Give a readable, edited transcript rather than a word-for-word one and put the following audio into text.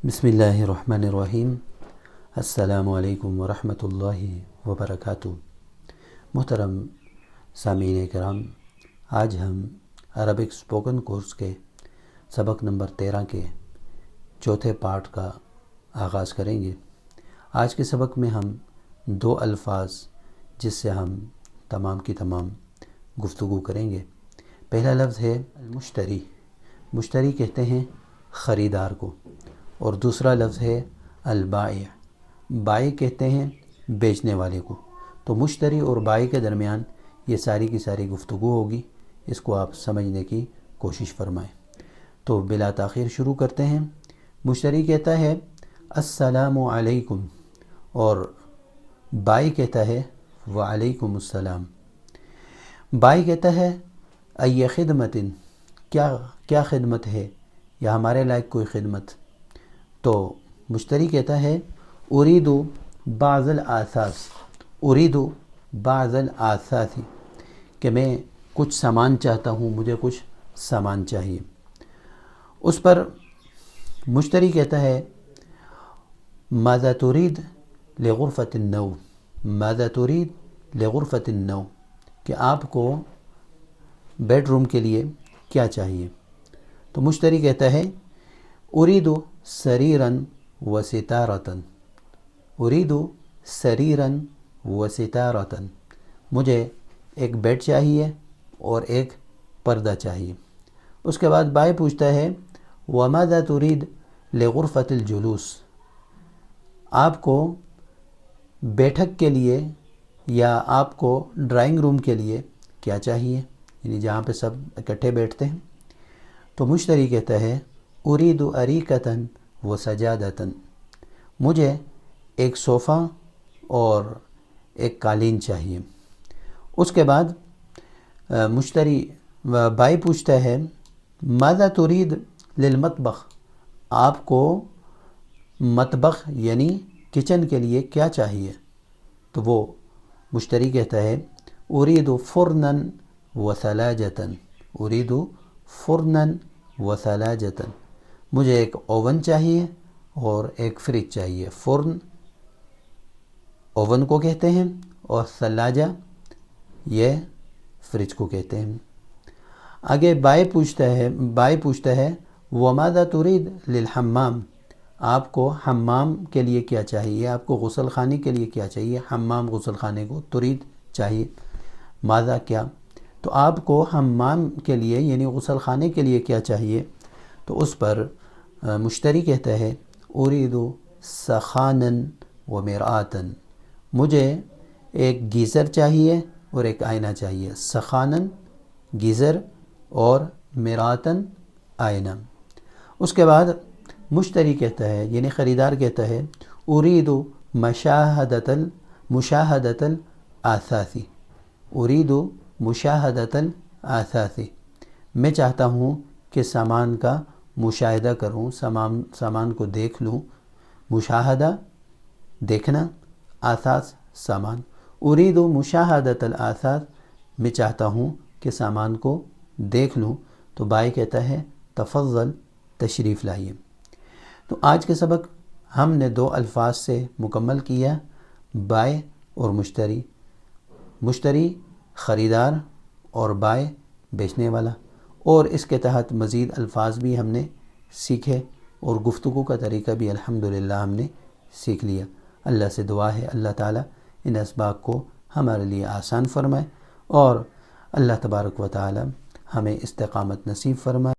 بسم اللہ الرحمن الرحیم۔ السلام علیکم ورحمۃ اللہ وبرکاتہ۔ محترم سامعین کرام، آج ہم عربک اسپوکن کورس کے سبق نمبر 13 کے چوتھے پارٹ کا آغاز کریں گے۔ آج کے سبق میں ہم دو الفاظ جس سے ہم تمام کی تمام گفتگو کریں گے۔ پہلا لفظ ہے المشتری۔ مشتری کہتے ہیں خریدار کو، اور دوسرا لفظ ہے البائع۔ بائع کہتے ہیں بیچنے والے کو۔ تو مشتری اور بائع کے درمیان یہ ساری کی ساری گفتگو ہوگی، اس کو آپ سمجھنے کی کوشش فرمائیں۔ تو بلا تاخیر شروع کرتے ہیں۔ مشتری کہتا ہے السلام علیکم، اور بائع کہتا ہے وعلیکم السلام۔ بائع کہتا ہے ای خدمت، کیا خدمت ہے، یا ہمارے لائق کوئی خدمت۔ تو مشتری کہتا ہے اريد بعض الآثاث، اريد بعض الآثاث، کہ میں کچھ سامان چاہتا ہوں، مجھے کچھ سامان چاہیے۔ اس پر مشتری کہتا ہے ماذا تريد لغرفة النوم، ماذا تريد لغرفة النوم، کہ آپ کو بیڈ روم کے لیے کیا چاہیے۔ تو مشتری کہتا ہے اريد سريرا وستارة، اريد سريرا وستارة، مجھے ایک بیڈ چاہیے اور ایک پردہ چاہیے۔ اس کے بعد بائع پوچھتا ہے وماذا تريد لغرفة الجلوس، آپ کو بیٹھک کے لیے یا آپ کو ڈرائنگ روم کے لیے کیا چاہیے، یعنی جہاں پہ سب اکٹھے بیٹھتے ہیں۔ تو مشتری کہتا ہے اريد أريكة وسجادة، مجھے ایک صوفہ اور ایک قالین چاہیے۔ اس کے بعد بائع پوچھتا ہے ماذا تريد للمطبخ، آپ کو مطبخ یعنی کچن کے لیے کیا چاہیے۔ تو وہ مشتری کہتا ہے اريد فرنا وثلاجة، اريد فرنا وثلاجة، مجھے ایک اوون چاہیے اور ایک فریج چاہیے۔ فرن اوون کو کہتے ہیں، اور ثلاجہ یہ فریج کو کہتے ہیں۔ آگے بائع پوچھتا ہے وماذا تريد للحمام، آپ کو حمام کے لیے کیا چاہیے، آپ کو غسل خانے کے لیے کیا چاہیے۔ حمام غسل خانے کو تريد چاہیے، ماذا کیا، تو آپ کو حمام کے لیے یعنی غسل خانے کے لیے کیا چاہیے۔ تو اس پر مشتری کہتا ہے اريد سخانا ومرآة، مجھے ایک گیزر چاہیے اور ایک آئینہ چاہیے۔ سخانا گیزر اور مرآة آئینہ۔ اس کے بعد مشتری کہتا ہے یعنی خریدار کہتا ہے اريد مشاہدة الآثاث، اريد مشاہدة الآثاث، میں چاہتا ہوں کہ سامان کا مشاہدہ کروں، سامان کو دیکھ لوں۔ مشاہدہ دیکھنا، آثاث سامان، اريد مشاہدة الآثاث، میں چاہتا ہوں کہ سامان کو دیکھ لوں۔ تو بائع کہتا ہے تفضل، تشریف لائیے۔ تو آج کے سبق ہم نے دو الفاظ سے مکمل کیا، بائع اور مشتری۔ مشتری خریدار اور بائع بیچنے والا، اور اس کے تحت مزید الفاظ بھی ہم نے سیکھے، اور گفتگو کا طریقہ بھی الحمدللہ ہم نے سیکھ لیا۔ اللہ سے دعا ہے اللہ تعالیٰ ان اسباق کو ہمارے لیے آسان فرمائے، اور اللہ تبارک و تعالیٰ ہمیں استقامت نصیب فرمائے۔